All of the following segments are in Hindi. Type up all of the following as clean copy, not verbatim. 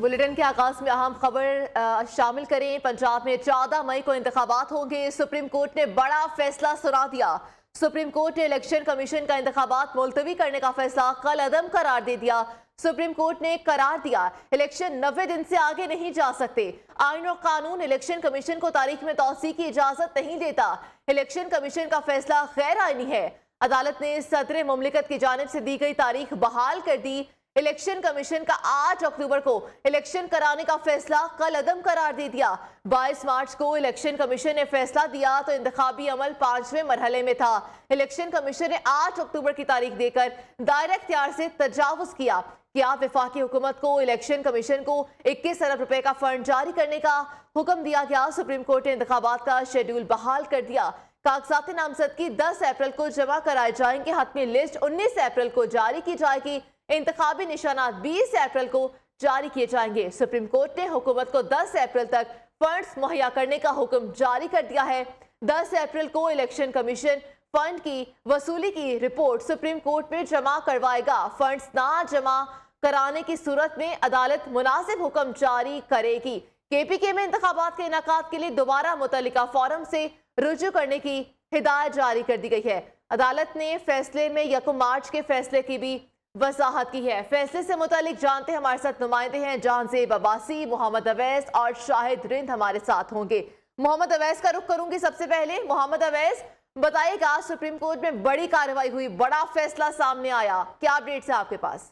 बुलेटिन के आगाज में अहम खबर शामिल करें। पंजाब में 14 मई को इंतखाबात होंगे। सुप्रीम कोर्ट ने बड़ा फैसला सुना दिया। सुप्रीम कोर्ट ने इलेक्शन कमीशन का इंतखाबात मुलतवी करने का फैसला कल अदम करार दे दिया। सुप्रीम कोर्ट ने करार दिया इलेक्शन 90 दिन से आगे नहीं जा सकते। आईन और कानून इलेक्शन कमीशन को तारीख में तौसी की इजाजत नहीं देता। इलेक्शन कमीशन का फैसला गैर आईनी है। अदालत ने सदर मुमलिकत की जानिब से दी गई तारीख बहाल कर दी। इलेक्शन कमीशन का 8 अक्टूबर को इलेक्शन कराने का फैसला कल अदम करार दे दिया। 22 मार्च को इलेक्शन कमीशन ने फैसला दिया तो इंतखाबी अमल 5वें मरहले में था। इलेक्शन कमीशन ने 8 अक्टूबर की तारीख देकर दायरा इख्तियार से तजावुज किया कि आप वफाकी हुकूमत को इलेक्शन कमीशन को 21 अरब रुपए का फंड जारी करने का हुक्म दिया गया। सुप्रीम कोर्ट ने इंतखाबात का शेड्यूल बहाल कर दिया। कागजात नामजदगी 10 अप्रैल को जमा कराए जाएंगे। हतमी लिस्ट 19 अप्रैल को जारी की जाएगी। इंतखाबी निशानात 20 अप्रैल को जारी किए जाएंगे। सुप्रीम कोर्ट ने हुकूमत को 10 अप्रैल तक फंड्स मुहैया करने का हुक्म जारी कर दिया है। 10 अप्रैल को इलेक्शन कमीशन फंड की वसूली की रिपोर्ट सुप्रीम कोर्ट में जमा करवाएगा। फंड्स ना जमा कराने की सूरत में अदालत मुनासिब हुक्म जारी करेगी। केपीके में इंतखाबात के इनाकात के लिए दोबारा मुतल्लिका फोरम से रुजू करने की हिदायत जारी कर दी गई है। अदालत ने फैसले में 1 मार्च के फैसले की भी वजाहत की है। फैसले से मुतालिक जानते हमारे साथ नुमाइंदे हैं जहांजेब अब्बासी, मोहम्मद अवैस और शाहिद रिंद हमारे साथ होंगे। मोहम्मद अवैस का रुख करूंगी। सबसे पहले मोहम्मद अवैस बताइएगा, सुप्रीम कोर्ट में बड़ी कार्रवाई हुई, बड़ा फैसला सामने आया, क्या अपडेट्स है आपके पास?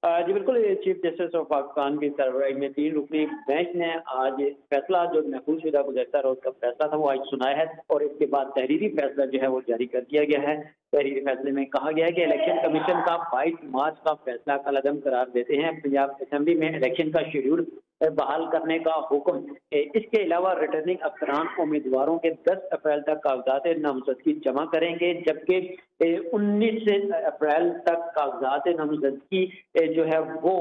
जी बिल्कुल, चीफ जस्टिस ऑफ पाकिस्तान की सरबराही में 3 रुकनी बेंच ने आज फैसला जो महफूज शुदा गुज़श्ता रोज का फैसला था वो आज सुनाया है और इसके बाद तहरीरी फैसला जो है वो जारी कर दिया गया है। तहरीरी फैसले में कहा गया है कि इलेक्शन कमीशन का 22 मार्च का फैसला कल अदम करार देते हैं। पंजाब असेंबली में इलेक्शन का शेड्यूल बहाल करने का हुक्म। इसके अलावा रिटर्निंग अफसरान उम्मीदवारों के 10 अप्रैल तक कागजात नामजदगी जमा करेंगे, जबकि 19 अप्रैल तक कागजात नामजदगी जो है वो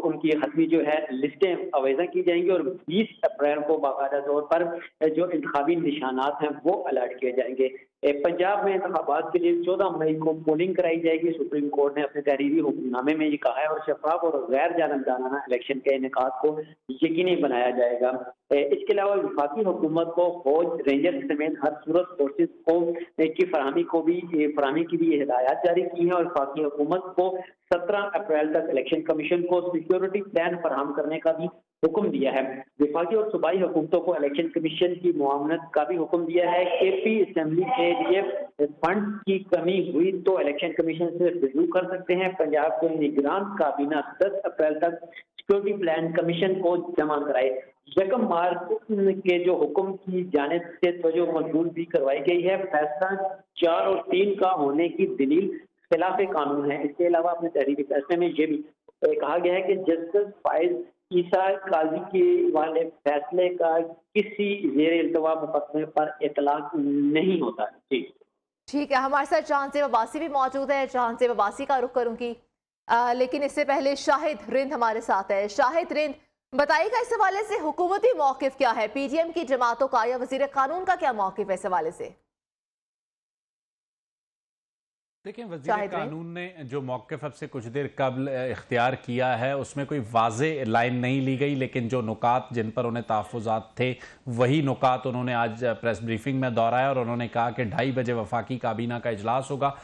उनकी हतमी जो है लिस्टें अवेजा की जाएंगी और 20 अप्रैल को बाकायदा तौर पर जो इंतखाबी निशानात हैं वो अलर्ट किए जाएंगे। पंजाब में इंतखाबात के लिए 14 मई को पोलिंग कराई जाएगी। सुप्रीम कोर्ट ने अपने तहरीरी हुक्मनामे में ये कहा है और शफाफ और गैर जानबदाराना इलेक्शन के इनेकाद को यकीनी बनाया जाएगा। इसके अलावा वफाकी हुकूमत को फौज, रेंजर समेत हर सूरत फोर्सेज को की फराहमी की भी हिदायत जारी की है और वफाकी हुकूमत को 17 अप्रैल तक इलेक्शन कमीशन को सिक्योरिटी प्लान फराहम करने का भी हुक्म दिया है। वफाकी और सूबाई हुकूमतों को इलेक्शन कमीशन की मुआवनत का भी हुक्म दिया है। केपी असेंबली के लिए फंड की कमी हुई तो इलेक्शन कमीशन से रिव्यू कर सकते हैं। पंजाब के निगरान काबीना 10 अप्रैल तक सिक्योरिटी प्लान कमीशन को जमा कराए। 1 मार्च के जो हुक्म की जानिब से तवज्जो मंजूर भी करवाई गई है। फैसला 4 और 3 का होने की दलील खिलाफ कानून है। इसके अलावा अपने तहरीरी फैसले में ये भी कहा गया है कि जस्टिस फाइज ईसा काजी के वाले फैसले का किसी ज़ेर इल्तवा मुकदमे पर इतलाक नहीं होता। जी ठीक है, हमारे साथ जहांजेब अब्बासी भी मौजूद है। जहांजेब अब्बासी का रुख करूंगी, लेकिन इससे पहले शाहिद रिंद हमारे साथ है। शाहिद रिंद, बताइएगा इस हवाले से हुकूमती मौक़िफ़ क्या है, पीडीएम की जमातों का या वज़ीर कानून का क्या मौक़िफ़ है इस हवाले से? देखिए, वज़ीर कानून ने जो मौक़िफ़ अब से कुछ देर कबल इख्तियार किया है उसमें कोई वाज़े लाइन नहीं ली गई, लेकिन जो नुकात जिन पर उन्हें तहफ़्फ़ुज़ात थे वही नुकात उन्होंने आज प्रेस ब्रीफिंग में दोहराया और उन्होंने कहा कि 2:30 बजे वफाकी काबीना का इजलास होगा।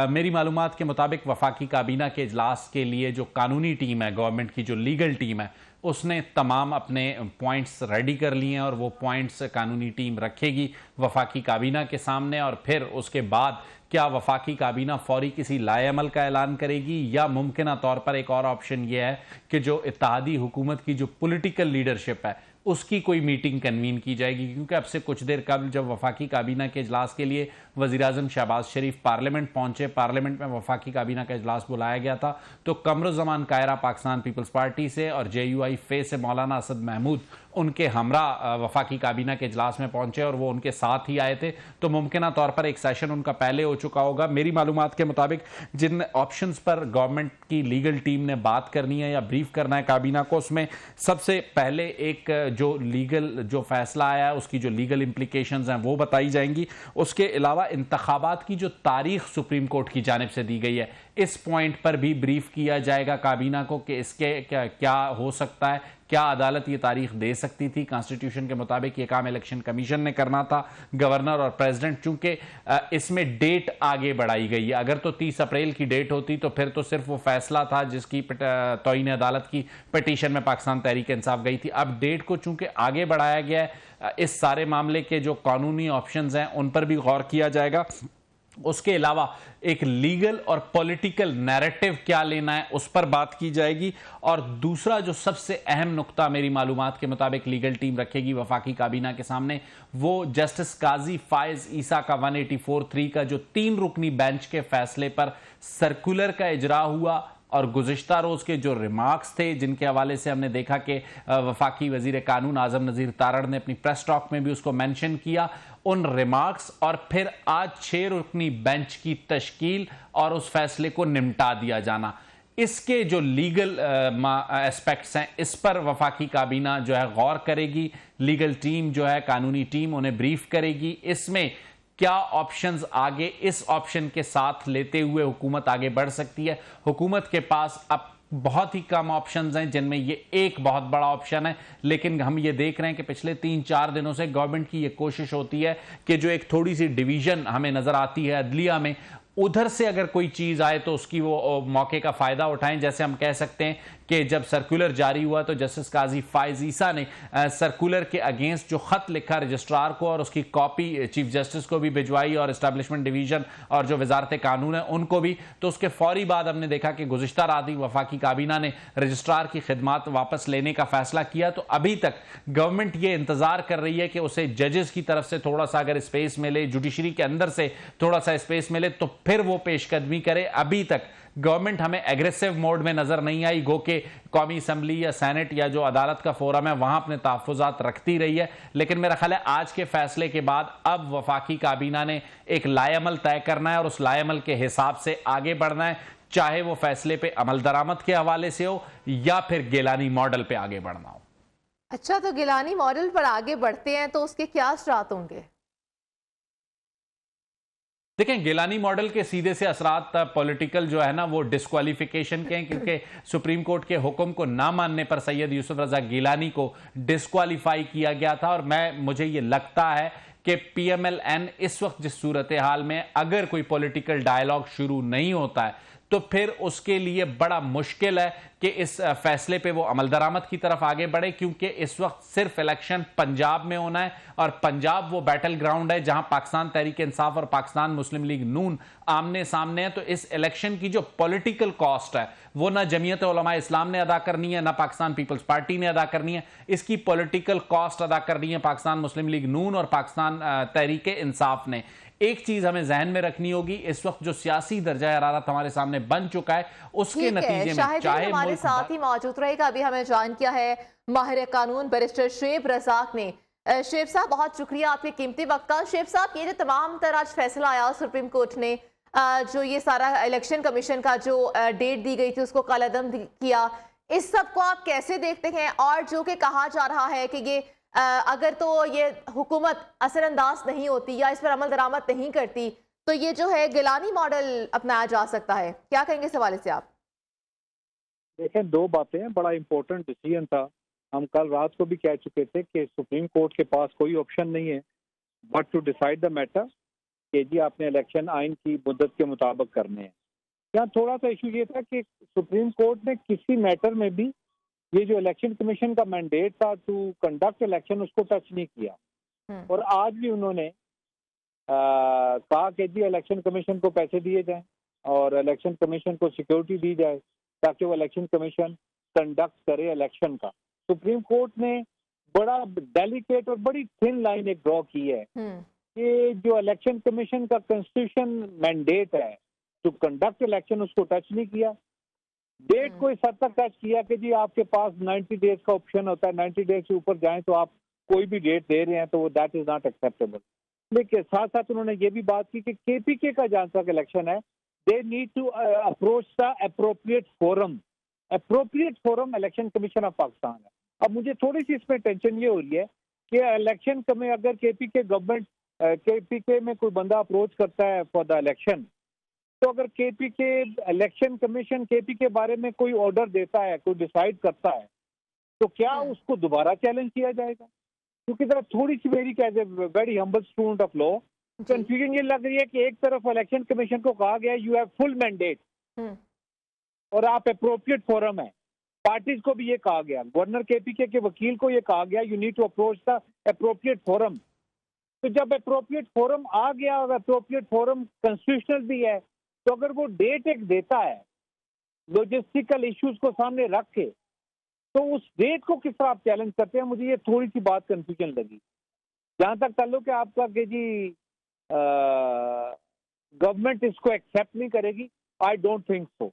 मेरी मालूमात के मुताबिक वफाकी काबीना के इजलास के लिए जो कानूनी टीम है, गवर्नमेंट की जो लीगल टीम है, उसने तमाम अपने पॉइंट्स रेडी कर लिए हैं और वो पॉइंट्स कानूनी टीम रखेगी वफाकी काबीना के सामने। और फिर उसके बाद क्या वफाकी काबीना फौरी किसी लाएअमल का ऐलान करेगी या मुमकिन तौर पर एक और ऑप्शन ये है कि जो इत्तेहादी हुकूमत की जो पॉलिटिकल लीडरशिप है उसकी कोई मीटिंग कन्वीन की जाएगी। क्योंकि अब से कुछ देर कबल जब वफाकी काबीना के इजलास के लिए वज़ीर-ए-आज़म शहबाज शरीफ पार्लियामेंट पहुंचे, पार्लियामेंट में वफाकी काबीना का इजलास बुलाया गया था, तो कमरुज़्ज़मान कायरा पाकिस्तान पीपल्स पार्टी से और JUI फे से मौलाना असद महमूद उनके हमरा वफाकी काबीना के इजलास में पहुंचे और वो उनके साथ ही आए थे। तो मुमकिन तौर पर एक सेशन उनका पहले हो चुका होगा। मेरी मालूमात के मुताबिक जिन ऑप्शंस पर गवर्नमेंट की लीगल टीम ने बात करनी है या ब्रीफ करना है काबीना को, उसमें सबसे पहले एक जो लीगल जो फैसला आया है उसकी जो लीगल इम्प्लीकेशंस हैं वो बताई जाएंगी। उसके अलावा इंतखाबात की जो तारीख सुप्रीम कोर्ट की जानिब से दी गई है, इस पॉइंट पर भी ब्रीफ किया जाएगा काबीना को कि इसके क्या हो सकता है, क्या अदालत ये तारीख दे सकती थी। कॉन्स्टिट्यूशन के मुताबिक ये काम इलेक्शन कमीशन ने करना था, गवर्नर और प्रेसिडेंट, चूंकि इसमें डेट आगे बढ़ाई गई है। अगर तो 30 अप्रैल की डेट होती तो फिर तो सिर्फ वो फैसला था जिसकी तौहीन अदालत की पिटीशन में पाकिस्तान तहरीक इंसाफ गई थी। अब डेट को चूंकि आगे बढ़ाया गया है, इस सारे मामले के जो कानूनी ऑप्शंस हैं उन पर भी गौर किया जाएगा। उसके अलावा एक लीगल और पॉलिटिकल नैरेटिव क्या लेना है उस पर बात की जाएगी। और दूसरा जो सबसे अहम नुक्ता मेरी मालूमात के मुताबिक लीगल टीम रखेगी वफाकी काबीना के सामने, वो जस्टिस काजी फायज ईसा का 184(3) का जो 3 रुकनी बेंच के फैसले पर सर्कुलर का इजरा हुआ और गुज़िश्ता रोज़ के जो रिमार्क्स थे जिनके हवाले से हमने देखा कि वफाकी वज़ीर कानून आज़म नज़ीर तारड़ ने अपनी प्रेस टॉक में भी उसको मेंशन किया, उन रिमार्क्स और फिर आज 6 रुकनी बेंच की तश्कील और उस फैसले को निपटा दिया जाना, इसके जो लीगल एस्पेक्ट्स हैं इस पर वफाकी काबीना जो है गौर करेगी। लीगल टीम जो है, कानूनी टीम उन्हें ब्रीफ करेगी। इसमें क्या ऑप्शंस आगे इस ऑप्शन के साथ लेते हुए हुकूमत आगे बढ़ सकती है। हुकूमत के पास अब बहुत ही कम ऑप्शंस हैं जिनमें ये एक बहुत बड़ा ऑप्शन है, लेकिन हम ये देख रहे हैं कि पिछले 3-4 दिनों से गवर्नमेंट की ये कोशिश होती है कि जो एक थोड़ी सी डिवीजन हमें नजर आती है अदलिया में, उधर से अगर कोई चीज आए तो उसकी वो मौके का फायदा उठाएं। जैसे हम कह सकते हैं कि जब सर्कुलर जारी हुआ तो जस्टिस काजी फायज ईसा ने सर्कुलर के अगेंस्ट जो खत लिखा रजिस्ट्रार को और उसकी कॉपी चीफ जस्टिस को भी भिजवाई और एस्टैब्लिशमेंट डिवीजन और जो वजारत कानून है उनको भी, तो उसके फौरी बाद हमने देखा कि गुज़िश्ता रात ही वफाकी काबीना ने रजिस्ट्रार की खिदमात वापस लेने का फैसला किया। तो अभी तक गवर्नमेंट ये इंतजार कर रही है कि उसे जजेस की तरफ से थोड़ा सा अगर स्पेस मिले, जुडिशरी के अंदर से थोड़ा सा स्पेस मिले तो फिर वो पेशकदमी करे। अभी तक गवर्नमेंट हमें एग्रेसिव मोड में नजर नहीं आई, गो के कौमी असम्बली या सेनेट या जो अदालत का फोरम है वहां अपने तहफ़्फ़ुज़ात रखती रही है। लेकिन मेरा ख्याल है आज के फैसले के बाद अब वफाकी काबीना ने एक लाएअमल तय करना है और उस लाएअमल के हिसाब से आगे बढ़ना है, चाहे वो फैसले पे अमल दरामद के हवाले से हो या फिर गिलानी मॉडल पे आगे बढ़ना हो। अच्छा, तो गिलानी मॉडल पर आगे बढ़ते हैं तो उसके क्या असरात होंगे? देखें, गिलानी मॉडल के सीधे से असरात पॉलिटिकल जो है ना वो डिस्क्वालिफिकेशन के हैं, क्योंकि सुप्रीम कोर्ट के हुक्म को ना मानने पर सैयद यूसुफ रजा गिलानी को डिस्क्वालीफाई किया गया था। और मुझे ये लगता है कि PMLN इस वक्त जिस सूरत हाल में अगर कोई पॉलिटिकल डायलॉग शुरू नहीं होता है तो फिर उसके लिए बड़ा मुश्किल है कि इस फैसले पे वो अमल दरामद की तरफ आगे बढ़े, क्योंकि इस वक्त सिर्फ इलेक्शन पंजाब में होना है और पंजाब वो बैटल ग्राउंड है जहां पाकिस्तान तहरीक इंसाफ और पाकिस्तान मुस्लिम लीग नून आमने सामने है। तो इस इलेक्शन की जो पॉलिटिकल कॉस्ट है वो ना जमीयत उलमा इस्लाम ने अदा करनी है, ना पाकिस्तान पीपल्स पार्टी ने अदा करनी है, इसकी पॉलिटिकल कॉस्ट अदा करनी है पाकिस्तान मुस्लिम लीग नून और पाकिस्तान तहरीक इंसाफ ने। एक चीज हमें जहन में रखनी होगी, इस वक्त जो सियासी दर्जा हरारत हमारे सामने बन चुका है उसके नतीजे में चाहे हमारे साथ ही मौजूद रहेगा। अभी हमें जान किया है माहिर कानून बैरिस्टर शेब रज़ाक ने। शेब साहब, बहुत शुक्रिया आपके कीमती वक्त का। शेब साहब, ये जो तमाम तरह आज फैसला आया सुप्रीम कोर्ट ने, जो ये सारा इलेक्शन कमीशन का जो डेट दी गई थी उसको कलअदम किया, इस सब को आप कैसे देखते हैं? और जो कि कहा जा रहा है कि ये अगर तो ये हुकूमत असरअंदाज नहीं होती या इस पर अमल दरामद नहीं करती तो ये जो है गिलानी मॉडल अपनाया जा सकता है, क्या कहेंगे इस हवाले से आप? देखें, 2 बातें हैं। बड़ा इंपॉर्टेंट डिसीजन था। हम कल रात को भी कह चुके थे कि सुप्रीम कोर्ट के पास कोई ऑप्शन नहीं है but to decide the matter कि जी आपने इलेक्शन आइन की मुद्दत के मुताबिक करने हैं। यहाँ थोड़ा सा इशू ये था कि सुप्रीम कोर्ट ने किसी मैटर में भी ये जो इलेक्शन कमीशन का मैंडेट था टू कंडक्ट इलेक्शन उसको टच नहीं किया। और आज भी उन्होंने कहा कि जी इलेक्शन कमीशन को पैसे दिए जाएं और इलेक्शन कमीशन को सिक्योरिटी दी जाए ताकि वो इलेक्शन कमीशन कंडक्ट करे इलेक्शन का। सुप्रीम कोर्ट ने बड़ा डेलिकेट और बड़ी थिन लाइन एक ड्रॉ की है कि जो इलेक्शन कमीशन का कॉन्स्टिट्यूशन मैंडेट है टू कंडक्ट इलेक्शन उसको टच नहीं किया। डेट को इस हद तक टच किया कि जी आपके पास 90 डेज का ऑप्शन होता है, 90 डेज से ऊपर जाएं तो आप कोई भी डेट दे रहे हैं तो वो दैट इज नॉट एक्सेप्टेबल। लेकिन साथ साथ उन्होंने ये भी बात की कि KPK का जहां तक इलेक्शन है they need to approach the appropriate forum election commission of Pakistan है। अब मुझे थोड़ी सी इसमें टेंशन ये हो रही है कि इलेक्शन में अगर KPK गवर्नमेंट KPK में कोई बंदा अप्रोच करता है फॉर द इलेक्शन तो अगर केपी के इलेक्शन कमीशन केपी के बारे में कोई ऑर्डर देता है, कोई डिसाइड करता है, तो क्या उसको दोबारा चैलेंज किया जाएगा? क्योंकि जरा थोड़ी सी मेरी as a very humble student of law confusion ये लग रही है कि एक तरफ इलेक्शन कमीशन को कहा गया यू हैव फुल मैंडेट और आप अप्रोप्रिएट फोरम है, पार्टीज को भी ये कहा गया, गवर्नर केपी के वकील को ये कहा गया you need to approach the appropriate forum. तो जब अप्रोप्रिएट फोरम आ गया और अप्रोप्रिएट फोरम कॉन्स्टिट्यूशनल भी है, तो अगर वो डेट एक देता है लॉजिस्टिकल इश्यूज को सामने रख के, तो उस डेट को किस तरह आप चैलेंज करते हैं? मुझे ये थोड़ी सी बात कंफ्यूजन लगी। जहां तक ताल्लुक है आपका कि जी गवर्नमेंट इसको एक्सेप्ट नहीं करेगी, आई डोंट थिंक सो।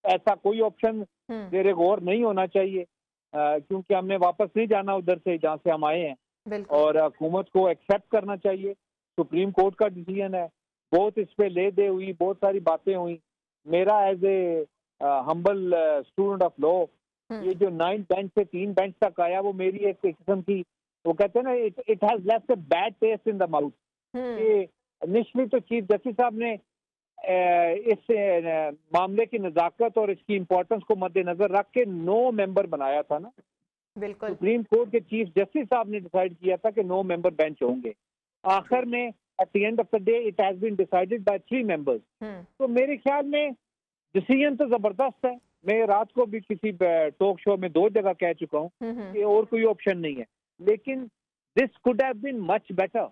ऐसा कोई ऑप्शन मेरे गौर नहीं होना चाहिए, क्योंकि हमने वापस नहीं जाना उधर से जहाँ से हम आए हैं, और हुकूमत को एक्सेप्ट करना चाहिए। सुप्रीम कोर्ट का डिसीजन है, बहुत इस पे ले दे हुई, बहुत सारी बातें हुई। मेरा as a humble student of law ये जो 9 बेंच से 3 बेंच तक आया, वो मेरी एक किस्म की, वो कहते हैं ना, it has left a bad taste in the mouth. Initially तो चीफ जस्टिस साहब ने इस मामले की नजाकत और इसकी इम्पोर्टेंस को मद्देनजर रख के 9 मेंबर बनाया था ना। बिल्कुल। सुप्रीम कोर्ट के चीफ जस्टिस साहब ने डिसाइड किया था कि 9 मेंबर बेंच होंगे। आखिर में at the end of the day it has been decided by 3 members. तो मेरे ख्याल में डिसीजन तो जबरदस्त है। मैं रात को भी किसी टॉक शो में 2 जगह कह चुका हूँ कि और कोई ऑप्शन नहीं है, लेकिन this could have been much better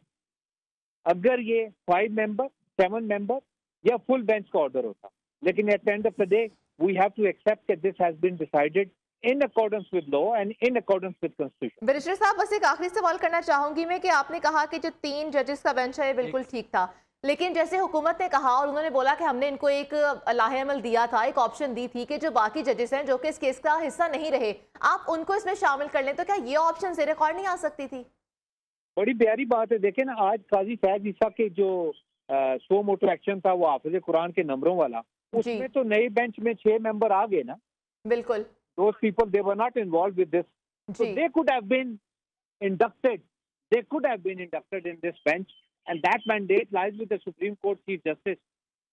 अगर ये 5 मेंबर 7 मेंबर या फुल बेंच का ऑर्डर होता। लेकिन at the end of the day we have to accept that this has been decided in accordance with law and in accordance with constitution। Barrister साहब, बस एक आखिरी सवाल करना चाहूंगी मैं कि आपने कहा कि जो 3 जजेस का बेंच है बिल्कुल ठीक था, लेकिन जैसे हुकूमत ने कहा और उन्होंने बोला कि हमने इनको एक लाहेअमल दिया था, एक ऑप्शन दी थी कि जो बाकी जजेस हैं जो कि इस केस का हिस्सा नहीं रहे, आप उनको इसमें शामिल कर लें, तो क्या ये ऑप्शन से रिकॉर्ड नहीं आ सकती थी? बड़ी प्यारी बात है। देखें ना, आज काजी फैज ईसा के जो सो मोटो एक्शन था वो हाफिज कुरान के नंबरों वाला, उसमें तो नए बेंच में 6 मेंबर आ गए ना। बिल्कुल। Those people, they were not involved with this, so they could have been inducted. They could have been inducted in this bench, and that mandate lies with the Supreme Court Chief Justice.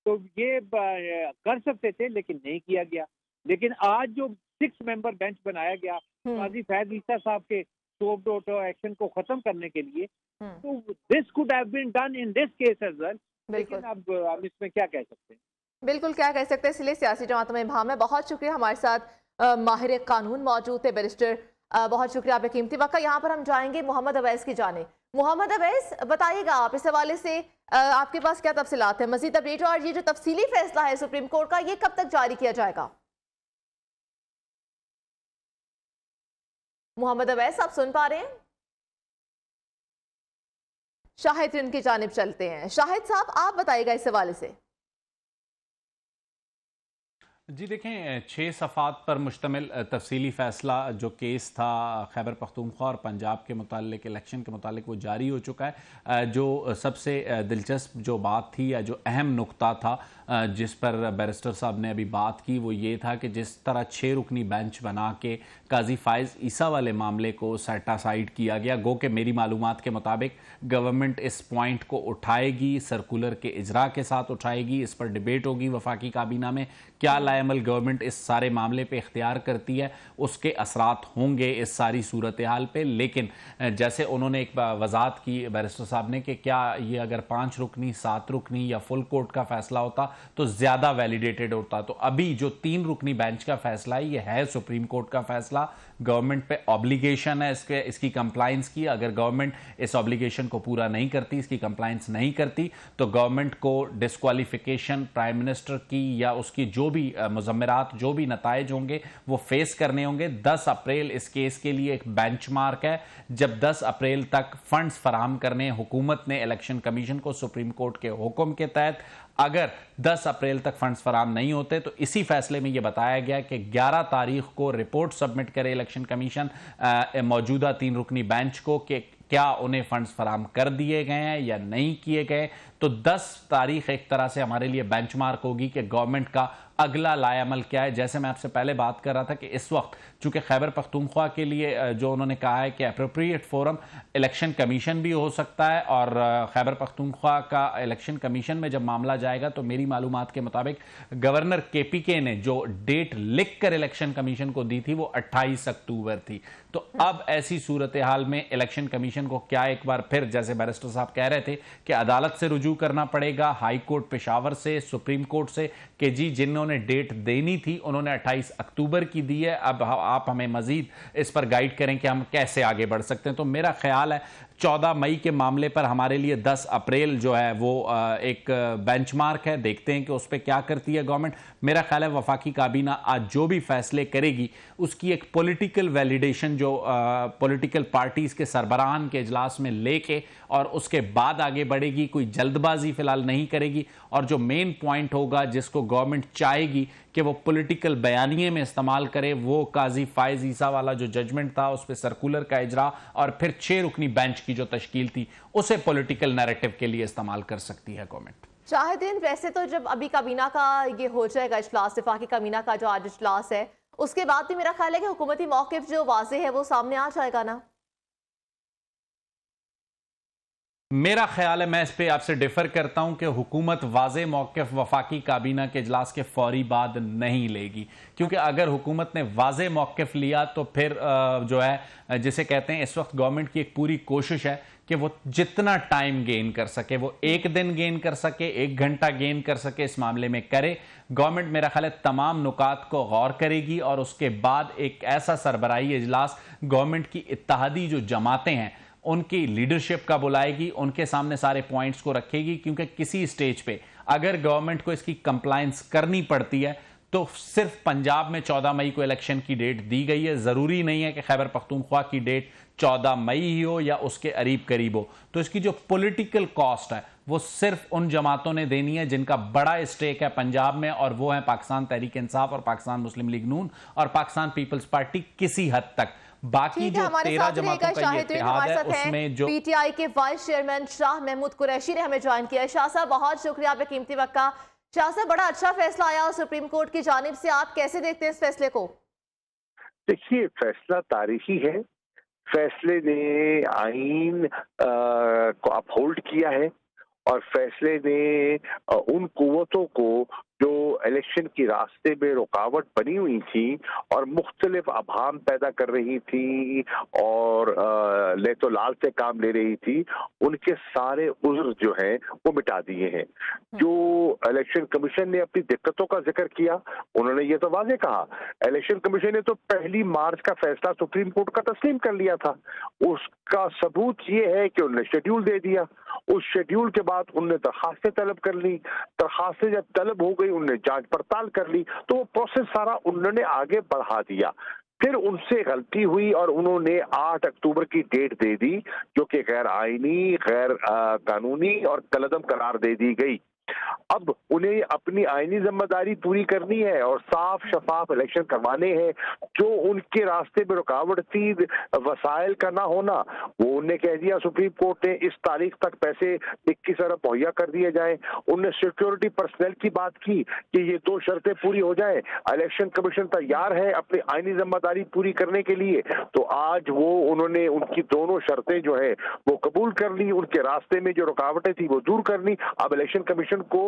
तो ये कर सकते थे, लेकिन नहीं किया गया। लेकिन आज जो 6 मेंबर बेंच बनाया गया काजी फैज ईसा साहब के सो मोटो एक्शन को खत्म करने के लिए, तो this could have been done in this case as well। लेकिन अब हम इसमें क्या कह सकते हैं? बिल्कुल क्या कह सकते हैं, इसलिए सियासी जमातों में भाम है। बहुत शुक्रिया, हमारे साथ माहिर कानून मौजूद थे बैरिस्टर, बहुत शुक्रिया आपके कीमती वक्त का। यहाँ पर हम जाएंगे मोहम्मद अवैस की जाने। मोहम्मद अवैस, बताइएगा आप इस हवाले से आपके पास क्या तफसीलात है, मजीद अपडेट, और ये जो तफसीली फैसला है सुप्रीम कोर्ट का, ये कब तक जारी किया जाएगा? मोहम्मद अवैस, आप सुन पा रहे हैं? शाहिद रिन की जानिब चलते हैं। शाहिद साहब, आप बताइएगा इस हवाले से। जी देखें, 6 सफ़ात पर मुश्तमिल तफसीली फ़ैसला जो केस था खैबर पख्तूनख्वा और पंजाब के मुतालिक इलेक्शन के मुतालिक वो जारी हो चुका है। जो सबसे दिलचस्प जो बात थी या जो अहम नुक्ता था जिस पर बैरिस्टर साहब ने अभी बात की, वो ये था कि जिस तरह 6 रुकनी बेंच बना के काजी फाइज ईसा वाले मामले को सेट असाइड किया गया, गो कि मेरी मालूमात के मुताबिक गवर्नमेंट इस पॉइंट को उठाएगी, सर्कुलर के इजरा के साथ उठाएगी, इस पर डिबेट होगी वफाकी काबीना में, क्या लाएमल गवर्नमेंट इस सारे मामले पे इख्तियार करती है, उसके असरात होंगे इस सारी सूरत हाल पे। लेकिन जैसे उन्होंने एक वजाहत की बैरिस्टर साहब ने कि क्या ये अगर 5 रुकनी 7 रुकनी या फुल कोर्ट का फैसला होता तो ज़्यादा वैलिडेटेड होता। तो अभी जो 3 रुकनी बेंच का फैसला है, ये है सुप्रीम कोर्ट का फैसला। गवर्नमेंट पे ऑब्लिगेशन है इसकी कंप्लाइंस की। अगर गवर्नमेंट इस ऑब्लिगेशन को पूरा नहीं करती, इसकी कंप्लाइंस नहीं करती, तो गवर्नमेंट को डिस्क्वालिफिकेशन प्राइम मिनिस्टर की या उसकी जो भी मुज़म्मरात, जो भी नताइज होंगे वो फेस करने होंगे। 10 अप्रैल इस केस के लिए एक बेंचमार्क है, जब 10 अप्रैल तक फंड्स फराहम करने हुकूमत ने इलेक्शन कमीशन को सुप्रीम कोर्ट के हुक्म के तहत। अगर 10 अप्रैल तक फंड्स फराहम नहीं होते तो इसी फैसले में यह बताया गया कि 11 तारीख को रिपोर्ट सबमिट करे इलेक्शन कमीशन मौजूदा 3 रुकनी बेंच को कि क्या उन्हें फंड्स फराहम कर दिए गए हैं या नहीं किए गए। तो 10 तारीख एक तरह से हमारे लिए बेंचमार्क होगी कि गवर्नमेंट का अगला लाएअमल क्या है। जैसे मैं आपसे पहले बात कर रहा था कि इस वक्त चूंकि खैबर पख्तूनख्वा के लिए जो उन्होंने कहा है कि अप्रोप्रिएट फोरम इलेक्शन कमीशन भी हो सकता है, और खैबर पख्तूनख्वा का इलेक्शन कमीशन में जब मामला जाएगा तो मेरी मालूमात के मुताबिक गवर्नर केपीके ने जो डेट लिख कर इलेक्शन कमीशन को दी थी वो 28 अक्टूबर थी। तो अब ऐसी सूरत हाल में इलेक्शन कमीशन को क्या एक बार फिर, जैसे बैरिस्टर साहब कह रहे थे, कि अदालत से रुजू करना पड़ेगा, हाई कोर्ट पेशावर से, सुप्रीम कोर्ट से, कि जी जिन्होंने डेट देनी थी उन्होंने 28 अक्टूबर की दी है, अब आप हमें मजीद इस पर गाइड करें कि हम कैसे आगे बढ़ सकते हैं। तो मेरा ख्याल है 14 मई के मामले पर हमारे लिए 10 अप्रैल जो है वो एक बेंचमार्क है। देखते हैं कि उस पर क्या करती है गवर्नमेंट। मेरा ख्याल है वफाकी काबीना आज जो भी फैसले करेगी उसकी एक पॉलिटिकल वैलिडेशन जो पॉलिटिकल पार्टीज के सरबराहान के इजलास में लेके और उसके बाद आगे बढ़ेगी। कोई जल्दबाजी फिलहाल नहीं करेगी, और जो मेन पॉइंट होगा जिसको गवर्नमेंट चाहेगी कि वो पॉलिटिकल बयानिए में इस्तेमाल करे, वो काजी फायज ईसा वाला जो जजमेंट था उस पर सर्कुलर का इजरा और फिर 6 रुकनी बेंच की जो तश्कील थी उसे पॉलिटिकल नैरेटिव के लिए इस्तेमाल कर सकती है गवर्नमेंट। शाहिदीन, वैसे तो जब अभी काबीना का ये हो जाएगा इजलास, वफाकी काबीना का जो आज इजलास है, उसके बाद भी मेरा ख्याल है कि हुकूमती मौक़िफ़ जो वाज़े है वो सामने आ जाएगा ना? मेरा ख्याल है, मैं इस पे आपसे डिफर करता हूं कि हुकूमत वाज़े मौक़िफ़ वफाकी काबीना के इजलास के फौरी बाद नहीं लेगी, क्योंकि अगर हुकूमत ने वाज़े मौक़िफ़ लिया तो फिर जो है जिसे कहते हैं इस वक्त गवर्नमेंट की एक पूरी कोशिश है कि वो जितना टाइम गेन कर सके, वो 1 दिन गेन कर सके, 1 घंटा गेन कर सके, इस मामले में करे। गवर्नमेंट मेरा ख्याल है तमाम नुकात को गौर करेगी और उसके बाद एक ऐसा सरबराही इजलास गवर्नमेंट की इत्तेहादी जो जमातें हैं उनकी लीडरशिप का बुलाएगी, उनके सामने सारे पॉइंट्स को रखेगी, क्योंकि किसी स्टेज पे अगर गवर्नमेंट को इसकी कंप्लायंस करनी पड़ती है तो सिर्फ पंजाब में 14 मई को इलेक्शन की डेट दी गई है। ज़रूरी नहीं है कि खैबर पख्तूनख्वा की डेट 14 मई ही हो या उसके करीब करीब हो। तो इसकी जो पॉलिटिकल कॉस्ट है वो सिर्फ उन जमातों ने देनी है जिनका बड़ा स्टेक है पंजाब में, और वो है पाकिस्तान तहरीक इंसाफ और पाकिस्तान मुस्लिम लीग नून और पाकिस्तान पीपल्स पार्टी किसी हद तक। बाकी जो 13 जमातों का ये इत्तेहाद है उसमें जो पीटीआई के वाइस चेयरमैन शाह महमूद कुरैशी ने हमें ज्वाइन किया है। शाह साहब, बहुत शुक्रिया आपके कीमती वक्त का। शाह साहब, बड़ा अच्छा फैसला आया और सुप्रीम कोर्ट की जानिब से, आप कैसे देखते हैं इस फैसले को? देखिए, फैसला तारीखी है। फैसले ने आईन को अपहोल्ड किया है और फैसले ने उन कुव्वतों को जो इलेक्शन की रास्ते में रुकावट बनी हुई थी और मुख्तलिफ अभाम पैदा कर रही थी और ले तो लाल से काम ले रही थी, उनके सारे उज़्र जो हैं वो मिटा दिए हैं। जो इलेक्शन कमीशन ने अपनी दिक्कतों का जिक्र किया, उन्होंने ये तो वाज़े कहा, इलेक्शन कमीशन ने तो 1 मार्च का फैसला सुप्रीम कोर्ट का तस्लीम कर लिया था। उसका सबूत ये है कि उन्होंने शेड्यूल दे दिया। उस शेड्यूल के बाद उन्होंने दरखास्तें तलब कर ली। दरखास्तें जब तलब हो गई, उन्होंने जांच पड़ताल कर ली, तो वो प्रोसेस सारा उन्होंने आगे बढ़ा दिया। फिर उनसे गलती हुई और उन्होंने 8 अक्टूबर की डेट दे दी, जो कि गैर आईनी, गैर कानूनी और कलअदम करार दे दी गई। अब उन्हें अपनी आईनी जिम्मेदारी पूरी करनी है और साफ शफाफ इलेक्शन करवाने हैं। जो उनके रास्ते में रुकावट थी, वसाइल का ना होना, वो उन्हें कह दिया सुप्रीम कोर्ट ने इस तारीख तक पैसे 21 अरब मुहैया कर दिए जाएं। उनने सिक्योरिटी पर्सनल की बात की कि ये 2 शर्तें पूरी हो जाएं। इलेक्शन कमीशन तैयार है अपनी आईनी जिम्मेदारी पूरी करने के लिए, तो आज वो उन्होंने उनकी दोनों शर्तें जो है वो कबूल कर ली। उनके रास्ते में जो रुकावटें थी वो दूर कर ली। अब इलेक्शन कमीशन को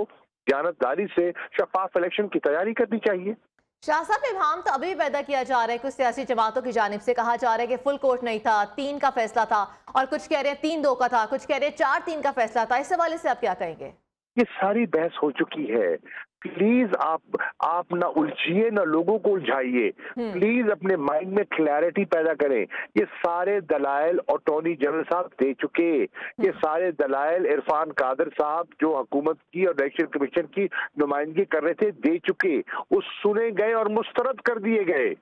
जानतदारी से शफाफ इलेक्शन की तैयारी करनी चाहिए। शाह साहब, इब्हाम तो अभी भी पैदा किया जा रहा है, कुछ सियासी जमातों की जानिब से कहा जा रहा है कि फुल कोर्ट नहीं था, 3 का फैसला था, और कुछ कह रहे हैं 3-2 का था, कुछ कह रहे हैं 4-3 का फैसला था। इस हवाले से आप क्या कहेंगे? ये सारी बहस हो चुकी है। प्लीज आप ना उलझिए, ना लोगों को उलझाइए। प्लीज अपने माइंड में क्लैरिटी पैदा करें। ये सारे दलाइल अटॉर्नी जनरल साहब दे चुके, ये सारे दलाइल इरफान कादर साहब जो हुकूमत की और इलेक्शन कमीशन की नुमाइंदगी कर रहे थे दे चुके, वो सुने गए और मुस्तरद कर दिए गए।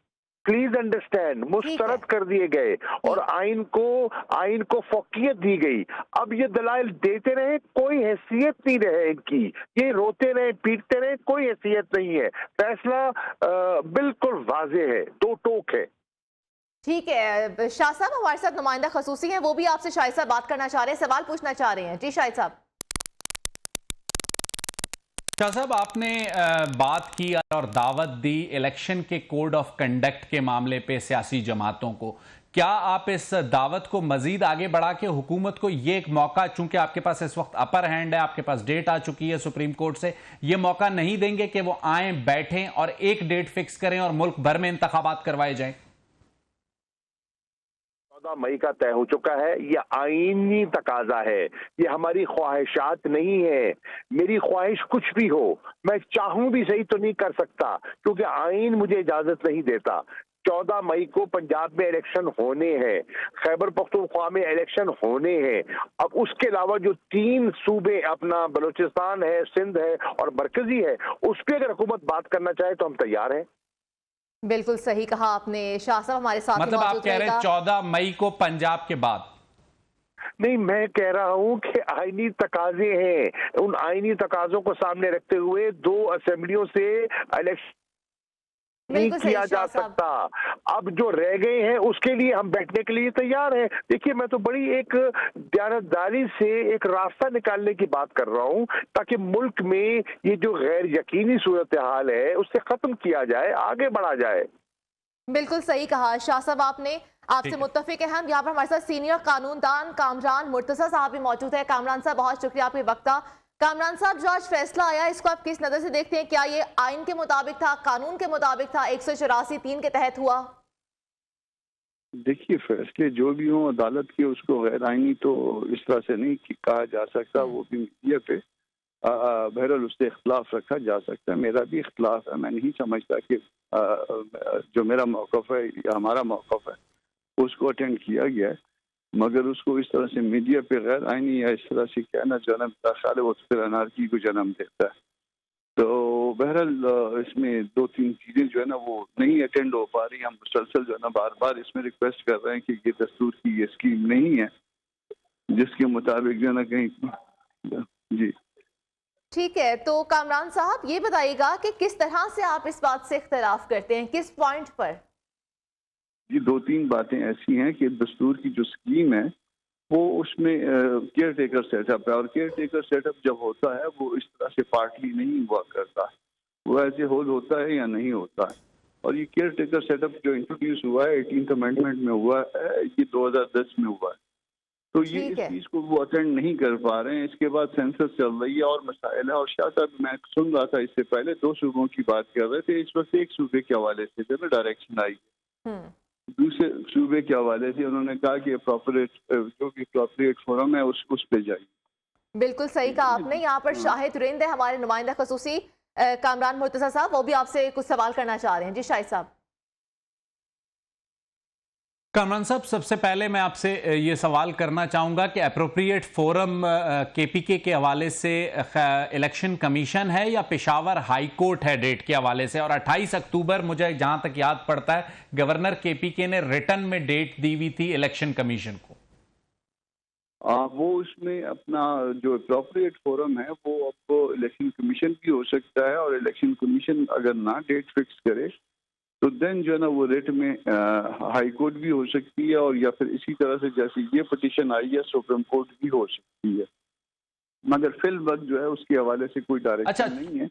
प्लीज अंडरस्टैंड, मुस्तरद कर दिए गए और आइन को फौकियत दी गई। अब ये दलाइल देते रहे, कोई हैसियत नहीं रहे इनकी, ये रोते रहे, पीटते रहे, कोई हैसियत नहीं है। फैसला बिल्कुल वाज़े है, 2 टोक है। ठीक है शाह साहब, हमारे साथ नुमाइंदा खसूसी हैं, वो भी आपसे शाहिद साहब बात करना चाह रहे हैं, सवाल पूछना चाह रहे हैं। जी शाहिद साहब। शाह साहब, आपने बात की और दावत दी इलेक्शन के कोड ऑफ कंडक्ट के मामले पे सियासी जमातों को। क्या आप इस दावत को मजीद आगे बढ़ा के हुकूमत को ये एक मौका, चूंकि आपके पास इस वक्त अपर हैंड है, आपके पास डेट आ चुकी है सुप्रीम कोर्ट से, ये मौका नहीं देंगे कि वो आए, बैठें और एक डेट फिक्स करें और मुल्क भर में इंतखाबात करवाए जाएं? 14 मई का तय हो चुका है। ये आईनी तकाजा है, ये हमारी ख्वाहिशात नहीं है। मेरी ख्वाहिश कुछ भी हो, मैं चाहूं भी सही तो नहीं कर सकता, क्योंकि आईन मुझे इजाजत नहीं देता। 14 मई को पंजाब में इलेक्शन होने हैं, खैबर पख्तूनख्वा में इलेक्शन होने हैं। अब उसके अलावा जो 3 सूबे, अपना बलूचिस्तान है, सिंध है और मरकजी है, उस पर अगर हुकूमत बात करना चाहे तो हम तैयार हैं। बिल्कुल सही कहा आपने। शाह साहब हमारे साथ मतलब आप कह रहे हैं 14 मई को पंजाब के बाद? नहीं, मैं कह रहा हूं कि आईनी तकाजे हैं, उन आईनी तकाजों को सामने रखते हुए 2 असेंबलियों से इलेक्शन नहीं किया जा सकता। अब जो रह गए हैं उसके लिए हम बैठने के लिए तैयार हैं। देखिए, मैं तो बड़ी एक दयानतदारी से एक रास्ता निकालने की बात कर रहा हूं, ताकि मुल्क में ये जो गैर यकीनी सूरत हाल है उससे खत्म किया जाए, आगे बढ़ा जाए। बिल्कुल सही कहा शाह साहब आपने, आपसे मुत्तफिक है हम। यहाँ पर हमारे साथ सीनियर कानूनदान कामरान मुर्तजा साहब भी मौजूद है। कामरान साहब, बहुत शुक्रिया आपके वक्त का। कामरान साहब, जो आज फैसला आया, इसको आप किस नजर से देखते हैं? क्या ये आइन के मुताबिक था, कानून के मुताबिक था, 184(3) के तहत हुआ? देखिए, फैसले जो भी हों अदालत के, उसको गैर आईनी तो इस तरह से नहीं कहा जा सकता। वो भी मीडिया पे बहरहाल उससे इख्तलाफ रखा जा सकता है। मेरा भी इख्तलाफ है। मैं नहीं समझता कि जो मेरा मौक़िफ़ है या हमारा मौक़िफ़ है उसको अटेंड किया गया है, मगर उसको इस तरह से मीडिया पे गैर आईनी या इस तरह से कहना जो है ना, मेरा ख्याल है वो फिर अनारकी को जन्म देता है। तो बहरहाल इसमें 2-3 चीज़ें जो है ना वो नहीं अटेंड हो पा रही। हम मुसलसल जो है ना बार बार इसमें रिक्वेस्ट कर रहे हैं कि ये दस्तूर की ये स्कीम नहीं है जिसके मुताबिक जो है ना कहीं। जी ठीक है, तो कामरान साहब ये बताइएगा कि किस तरह से आप इस बात से इख्तलाफ करते हैं, किस पॉइंट पर? ये 2-3 बातें ऐसी हैं कि दस्तूर की जो स्कीम है वो उसमें केयर टेकर सेटअप है, और केयर टेकर सेटअप जब होता है वो इस तरह से पार्टली नहीं हुआ करता, वो ऐसे होल होता है या नहीं होता है। और ये केयर टेकर सेटअप जो इंट्रोड्यूस हुआ है 18th अमेंडमेंट में हुआ है, ये 2010 में हुआ है। तो ये इस चीज़ को वो अटेंड नहीं कर पा रहे हैं। इसके बाद सेंसस चल रही है और मसाइल है। और शाह साहब, मैं सुन रहा था इससे पहले 2 सूबों की बात कर रहे थे, इस वक्त एक सूबे के हवाले से जो डायरेक्शन आई है, दूसरे सूबे के हवाले से उन्होंने कहा कि जो भी अप्रोप्रिएट फोरम है उस पे जाइए। बिल्कुल सही कहा आपने। यहाँ पर शाहिद रिंद है, हमारे नुमाइंदा खसूसी कामरान मुर्तजा साहब, वो भी आपसे कुछ सवाल करना चाह रहे हैं। जी शाहिद साहब। कामरान साहब, सबसे पहले मैं आपसे ये सवाल करना चाहूँगा कि अप्रोप्रिएट फोरम केपीके के हवाले से इलेक्शन कमीशन है या पेशावर हाई कोर्ट है डेट के हवाले से? और 28 अक्टूबर मुझे जहाँ तक याद पड़ता है गवर्नर केपीके ने रिटर्न में डेट दी हुई थी इलेक्शन कमीशन को। वो उसमें अपना जो अप्रोप्रिएट फोरम है वो आपको इलेक्शन कमीशन भी हो सकता है, और इलेक्शन कमीशन अगर ना डेट फिक्स करे तो देन जो है ना वो रेट में हाई कोर्ट भी हो सकती है, और या फिर इसी तरह से जैसे ये पिटीशन आई है सुप्रीम कोर्ट भी हो सकती है, मगर फिल वक्त जो है उसके हवाले से कोई डायरेक्शन नहीं है।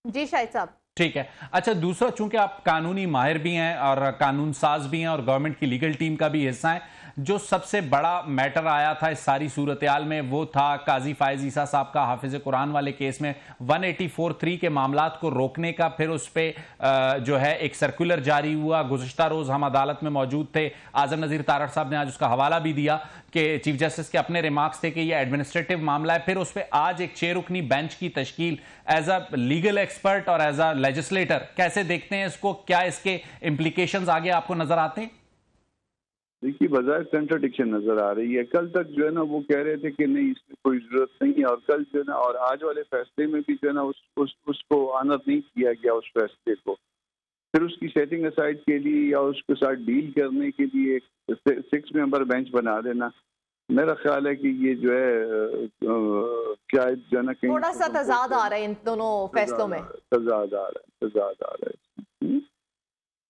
जी शाहिद साहब। ठीक है। अच्छा, दूसरा, चूंकि आप कानूनी माहिर भी हैं और कानून साज भी हैं और गवर्नमेंट की लीगल टीम का भी हिस्सा है, जो सबसे बड़ा मैटर आया था इस सारी सूरत-ए-हाल में वो था काजी फायज ईसा साहब का हाफिज कुरान वाले केस में 184(3) के मामलात को रोकने का। फिर उस पर जो है एक सर्कुलर जारी हुआ। गुज़िश्ता रोज हम अदालत में मौजूद थे, आजम नज़ीर तारड़ साहब ने आज उसका हवाला भी दिया कि चीफ जस्टिस के अपने रिमार्क्स थे कि यह एडमिनिस्ट्रेटिव मामला है। फिर उस पर आज एक 6 रुकनी बेंच की तश्कील। एज अ लीगल एक्सपर्ट और एज अ लेजिस्लेटर कैसे देखते हैं इसको? क्या इसके इम्प्लीकेशंस आगे आपको नजर आते हैं? देखिए, बाजार कंट्राडिक्शन नजर आ रही है। कल तक जो है ना वो कह रहे थे कि नहीं इसमें कोई जरूरत नहीं है, और कल जो है ना और आज वाले फैसले में भी जो है ना उसको ऑनर नहीं किया गया उस फैसले को। फिर उसकी सेटिंग असाइड के लिए या उसके साथ डील करने के लिए 6 मेंबर बेंच बना देना, मेरा ख्याल है कि ये जो है क्या जो है ना कहीं थोड़ा सा तजाद आ रहा है इन दोनों फैसलों में। तजाद आ रहा है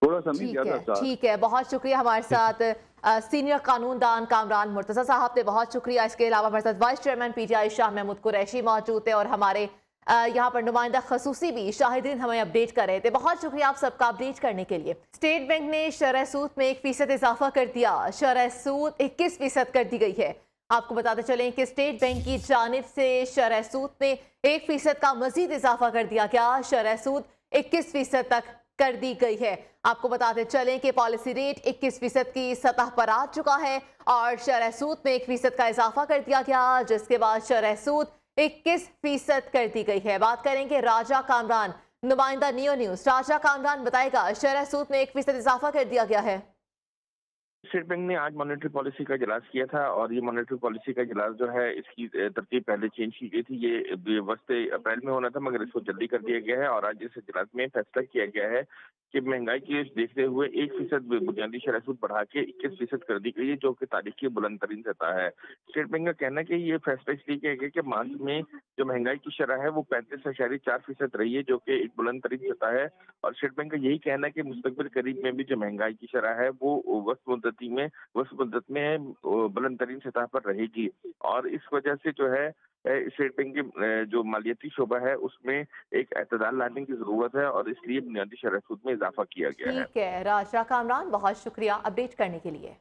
थोड़ा सा नहीं, ज्यादा। ठीक है, बहुत शुक्रिया हमारे साथ सीनियर कानूनदान कामरान मुर्तज़ा साहब थे, बहुत शुक्रिया। इसके अलावा हमारे साथ vice chairman PTI Shah Mahmood Qureshi मौजूद थे और हमारे यहाँ पर नुमाइंदा खसूसी भी शाहिदीन हमें अपडेट कर रहे थे। बहुत शुक्रिया आप सबका अपडेट करने के लिए। स्टेट बैंक ने शरह सूद में 1% इजाफा कर दिया, शरह सूद 21% कर दी गई है। आपको बताते चलें कि स्टेट बैंक की जानिब से शरह सूद में 1% का मजीद इजाफा कर दिया गया, शरह सूद 21% तक कर दी गई है। आपको बताते चलें कि पॉलिसी रेट 21% की सतह पर आ चुका है और शरह सूद में 1% का इजाफा कर दिया गया, जिसके बाद शरह सूद 21% कर दी गई है। बात करेंगे राजा कामरान, नुमाइंदा नियो न्यूज। राजा कामरान बताएगा, शरह सूद में 1% इजाफा कर दिया गया है। स्टेट बैंक ने आज मॉनेटरी पॉलिसी का इजलास किया था और ये मॉनेटरी पॉलिसी का इजलास जो है इसकी तरतीब पहले चेंज की गई थी। ये वस्ते अप्रैल में होना था मगर इसको जल्दी कर दिया गया है और आज इस इजलास में फैसला किया गया है कि महंगाई की देखते हुए 1% बुनियादी शरह सूद बढ़ा के 21% कर दी गई है, जो कि तारीख की बुलंद तरीन सतह है। स्टेट बैंक का कहना है कि ये फैसला इसलिए किया गया कि मार्च में जो महंगाई की शरह है वो 35.4% रही है, जो कि एक बुलंद तरीन सतह है। और स्टेट बैंक का यही कहना है कि मुस्तकबिल करीब में भी जो महंगाई की शरह है वो वक्त मुद्दत में बुलंद तरीन सतह पर रहेगी और इस वजह से जो है स्टेट बैंक के जो मालियाती शोबा है उसमें एक एतदाल लाने की जरूरत है और इसलिए बुनियादी शरह सूद में इजाफा किया गया है। ठीक है राजा कामरान, बहुत शुक्रिया अपडेट करने के लिए।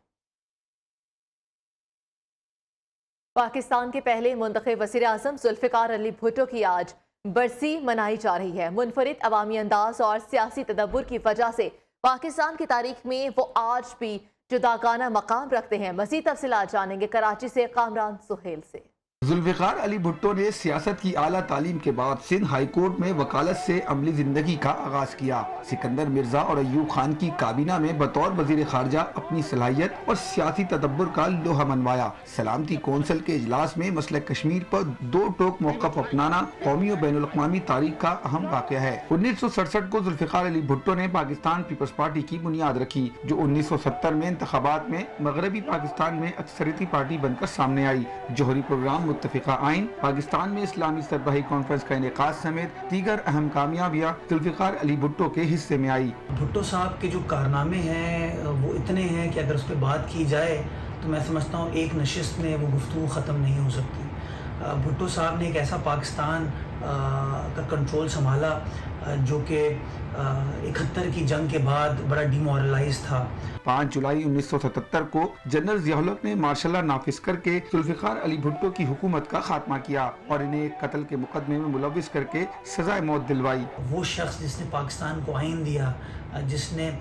पाकिस्तान के पहले मुंतखब वज़ीर आज़म जुल्फ़िकार अली भुट्टो की आज बरसी मनाई जा रही है। मुनफरिद अवामी अंदाज और सियासी तदब्बुर की वजह से पाकिस्तान की तारीख में वो आज भी जुदागाना मकाम रखते हैं। मज़ीद तफसीलात जानेंगे कराची से कामरान सुहेल से। जुल्फ़िकार अली भुट्टो ने सियासत की आला तालीम के बाद सिंध हाई कोर्ट में वकालत से अमली जिंदगी का आगाज किया। सिकंदर मिर्जा और अयूब खान की काबीना में बतौर वजीर खारजा अपनी सलाहियत और सियासी तदब्बुर का लोहा मनवाया। सलामती कौंसिल के इजलास में मसला कश्मीर पर 2 टोक मौक़िफ़ अपनाना कौमी और बैनुल अक़वामी तारीख का अहम वाक़या है। 1967 को जुल्फ़िकार अली भुट्टो ने पाकिस्तान पीपल्स पार्टी की बुनियाद रखी, जो 1970 में इंतखाबात में मगरबी पाकिस्तान में अक्सरियती पार्टी बनकर सामने आई। जोहरी प्रोग्राम, मुत्तफ़िका आइन, पाकिस्तान में इस्लामी सरबराही कॉन्फ्रेंस का इनेकाद समेत दीगर अहम कामयाबियाँ जुल्फ़िकार अली भुट्टो के हिस्से में आई। भुट्टो साहब के जो कारनामे हैं वो इतने हैं कि अगर उस पर बात की जाए तो मैं समझता हूँ एक नशिस्त में वो गुफ्तगू ख़त्म नहीं हो सकती। भुट्टो साहब ने एक ऐसा पाकिस्तान का कंट्रोल संभाला जो कि 71 की जंग के बाद बड़ा डिमोरलाइज था। 5 जुलाई 1977 को जनरल ज़िया-उल हक ने मार्शल लॉ नाफिज करके जुल्फ़िकार अली भुट्टो की हुकूमत का खात्मा किया और इन्हें एक कत्ल के मुकदमे में मुलविस करके सजाए मौत दिलवाई। वो शख्स जिसने पाकिस्तान को आइन दिया, जिसने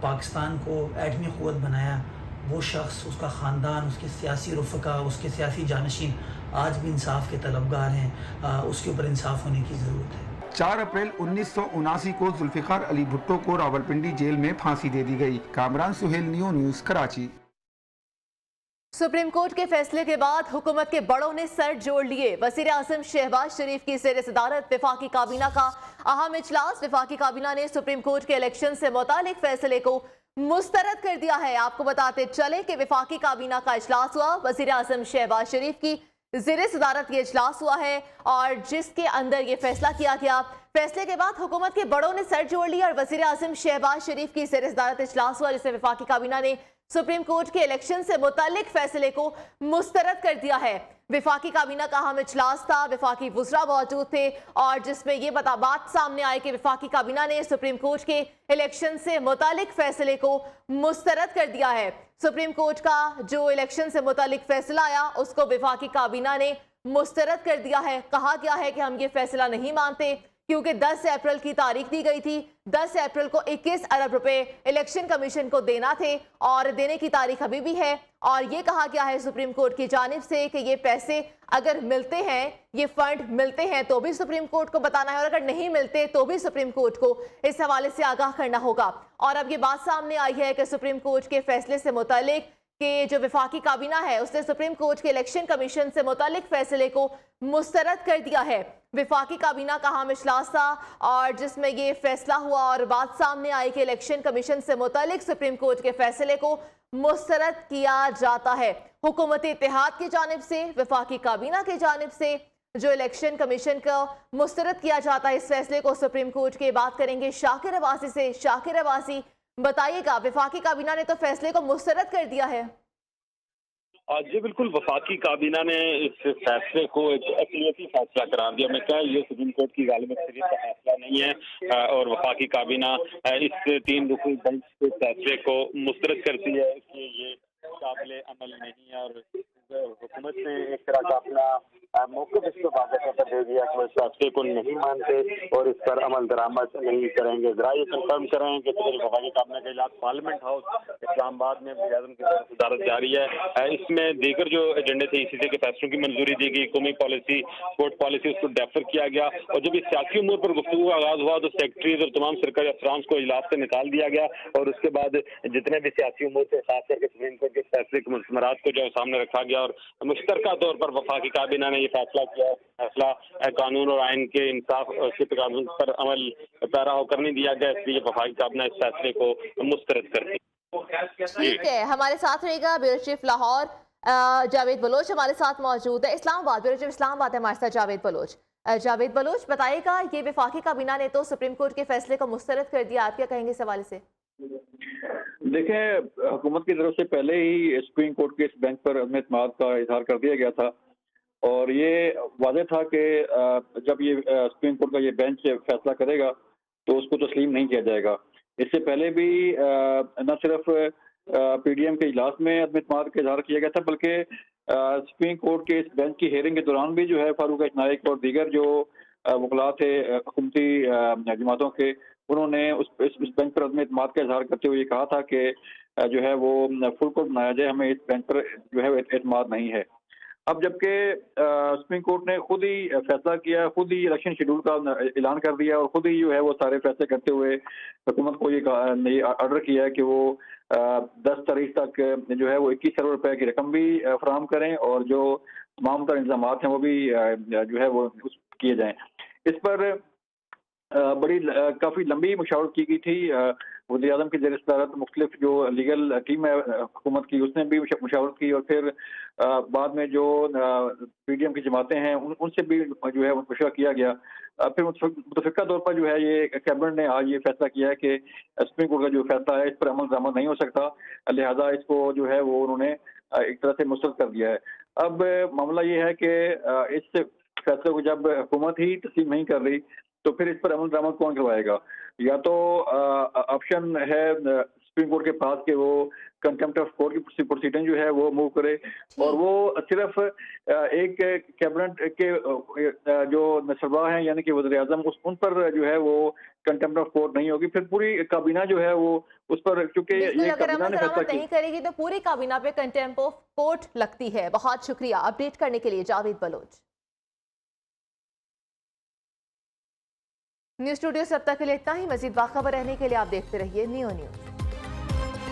पाकिस्तान को एटमी क़ुव्वत बनाया, वो शख्स, उसका ख़ानदान, उसके सियासी रुफ़का, उसके सियासी जानशीन आज भी इंसाफ के तलबगार हैं। उसके ऊपर इंसाफ होने की ज़रूरत है। 4 अप्रैल 1979 को जुल्फ़िकार अली भुट्टो को रावलपिंडी जेल में फांसी दे दी गई। Kamran Suhail, Neo News, Karachi. Supreme court के फैसले के बाद हुकूमत के बड़ों ने सर जोड़ लिए। वज़ीर आज़म शहबाज शरीफ की ज़ेर सदारत वफाकी काबीना का अहम इजलास। वफाकी काबीना ने सुप्रीम कोर्ट के इलेक्शन से मुतालिक फैसले को मुस्तरद कर दिया है। आपको बताते चले कि वफाकी काबीना का इजलास हुआ, वज़ीर आज़म शहबाज शरीफ की ज़ेर सदारत ये इजलास हुआ है और जिसके अंदर ये फैसला किया गया। फैसले के बाद हुकूमत के बड़ों ने सर जोड़ लिया और वज़ीर आज़म शहबाज शरीफ की ज़ेर सदारत इजलास हुआ, जिसमें वफाकी काबीना ने सुप्रीम कोर्ट के इलेक्शन से मुतालिक फैसले को मुस्तरद कर दिया है। वफाकी काबीना का अहम इजलास था, वफाकी वुज़रा मौजूद थे और जिसमें ये बात सामने आई कि वफाकी काबीना ने सुप्रीम कोर्ट के इलेक्शन से मुतालिक फैसले को मुस्तरद कर दिया है। सुप्रीम कोर्ट का जो इलेक्शन से मुतालिक फैसला आया उसको वफाकी काबीना ने मुस्तरद कर दिया है। कहा गया है कि हम ये फैसला नहीं मानते क्योंकि 10 अप्रैल की तारीख दी गई थी। 10 अप्रैल को 21 अरब रुपए इलेक्शन कमीशन को देना थे और देने की तारीख अभी भी है और ये कहा गया है सुप्रीम कोर्ट की जानिब से कि ये पैसे अगर मिलते हैं, ये फंड मिलते हैं तो भी सुप्रीम कोर्ट को बताना है और अगर नहीं मिलते तो भी सुप्रीम कोर्ट को इस हवाले से आगाह करना होगा। और अब ये बात सामने आई है कि सुप्रीम कोर्ट के फैसले से मुतालिक कि जो वफाकी काबीना है उसने सुप्रीम कोर्ट के इलेक्शन कमीशन से मुतालिक फैसले को मुस्तरद कर दिया है। वफाकी काबीना का अहम इजलास था और जिसमें ये फैसला हुआ और बात सामने आई कि इलेक्शन कमीशन से मुतालिक सुप्रीम कोर्ट के फैसले को मुस्तरद किया जाता है। हुकूमत इत्तेहाद की जानिब से, वफाकी काबीना की जानिब से जो इलेक्शन कमीशन को मुस्तरद किया जाता है इस फैसले को सुप्रीम कोर्ट के बात करेंगे शाकिर अब्बासी से। शाकिर अब्बासी, बताइएगा, वफाकी काबीना ने तो फैसले को मुस्तरद कर दिया है। जी बिल्कुल, वफाकी काबीना ने इस फैसले को एक अक़लियती फैसला करार दिया। मैं क्या, ये सुप्रीम कोर्ट की गालिब अक्सरियत का फैसला नहीं है और वफाकी काबीना इस 3 रुकनी बेंच के फैसले को मुस्तरद करती है कि ये काबिल अमल नहीं है और हुकूमत ने एक तरह का अपना मौक़िफ़ इस पर वाज़ेह तौर पर दे दिया कि वो इस फैसले को नहीं मानते और इस पर अमल दरामद नहीं करेंगे। ज़रा ये कंफर्म करें कि वफाकी काबीना का इजलास पार्लियामेंट हाउस इस्लामाबाद में वज़ीर-ए-आज़म की तरफ से सदारत जारी है। इसमें दीगर जो एजेंडे थे ECC के फैसलों की मंजूरी दी गई, कौमी पॉलिसी, स्पोर्ट पॉलिसी, उसको डेफर किया गया और जब इस सियासी उमूर पर गुफ्तगू का आगाज़ हुआ तो सेक्रेटरीज और तमाम सरकारी अफसरान को इजलास से निकाल दिया गया और उसके बाद जितने भी सियासी उमूर थे, खास करके सुप्रीम कोर्ट के फैसले के मुस्तमरात को जो सामने रखा गया और मुश्तरका तौर पर वफाकी काबीना ने ये फैसला किया। फैसला कानून और आइन के इंसाफ के तकाज़ों पर अमल पैरा होकर नहीं दिया गया, इसलिए वफाकी काबीना इस फैसले को मुस्तरद करती है। ठीक है, हमारे साथ रहेगा ब्यूरो चीफ लाहौर जावेद बलोच हमारे साथ मौजूद है। इस्लामाबाद, ब्यूरो चीफ इस्लामाबाद है हमारे साथ जावेद बलोच। जावेद बलोच, बताइएगा, ये वफाकी काबीना ने तो सुप्रीम कोर्ट के फैसले को मुस्तरद कर दिया, आप क्या कहेंगे इस हवाले से? देखें, हुकूमत की तरफ से पहले ही सुप्रीम कोर्ट के इस बेंच पर अदम एतमाद का इजहार कर दिया गया था और ये वाज़ेह था कि जब ये सुप्रीम कोर्ट का ये बेंच फैसला करेगा तो उसको तस्लीम नहीं किया जाएगा। इससे पहले भी न सिर्फ PDM के इजलास में अदम एतमाद का इजहार किया गया था, बल्कि सुप्रीम कोर्ट के इस बेंच की हेयरिंग के दौरान भी जो है फारूक नाइक और दीगर जो वकला थे हुकूमती जमातों के, उन्होंने इस बेंच पर अदम एतमाद का इजहार करते हुए कहा था कि जो है वो फुल कोर्ट बनाया जाए, हमें इस बेंच पर जो है एतमाद नहीं है। अब जबकि सुप्रीम कोर्ट ने खुद ही फैसला किया, खुद ही इलेक्शन शेड्यूल का ऐलान कर दिया और खुद ही जो है वो सारे फैसले करते हुए हुकूमत को ये ऑर्डर किया है कि वो 10 तारीख तक जो है वो 21 करोड़ रुपए की रकम भी फराहम करें और जो तमाम तर इंतजाम हैं वो भी जो है वो किए जाएं। इस पर काफ़ी लंबी मुशावरत की गई थी। वज़ीर-ए-आज़म की ज़ेर सदारत मुख्तलिफ जो लीगल टीम है हुकूमत की, उसने भी मुशावरत की और फिर बाद में जो PDM की जमातें हैं उनसे भी जो है मशवरा किया गया। फिर मुतफ़िक़ा तौर पर जो है ये कैबिनेट ने आज ये फैसला किया है कि सुप्रीम कोर्ट का जो फैसला है इस पर अमल दरामद नहीं हो सकता, लिहाजा इसको जो है वो उन्होंने एक तरह से मुस्तरद कर दिया है। अब मामला ये है कि इस फैसले को जब हुकूमत ही तस्लीम नहीं कर रही तो फिर इस पर अमल दरामद कौन करवाएगा? या तो ऑप्शन है सुप्रीम कोर्ट के पास कि वो कंटेम्प्ट ऑफ कोर्ट की प्रोसीडिंग जो है वो मूव करे और वो सिर्फ एक कैबिनेट के जो सरबराह हैं यानी कि वज़ीर-ए-आज़म उन पर जो है वो कंटेम्प्ट ऑफ कोर्ट नहीं होगी, फिर पूरी काबीना जो है वो उस पर, क्योंकि ये काबीना ने फैसला नहीं करेगी तो पूरी काबीना पे कंटेम्प्ट ऑफ कोर्ट लगती है। बहुत शुक्रिया अपडेट करने के लिए जावेद बलोच। न्यूज़ स्टूडियो से अब तक के लिए इतना ही। मज़ीद बाखबर रहने के लिए आप देखते रहिए नियो न्यूज़।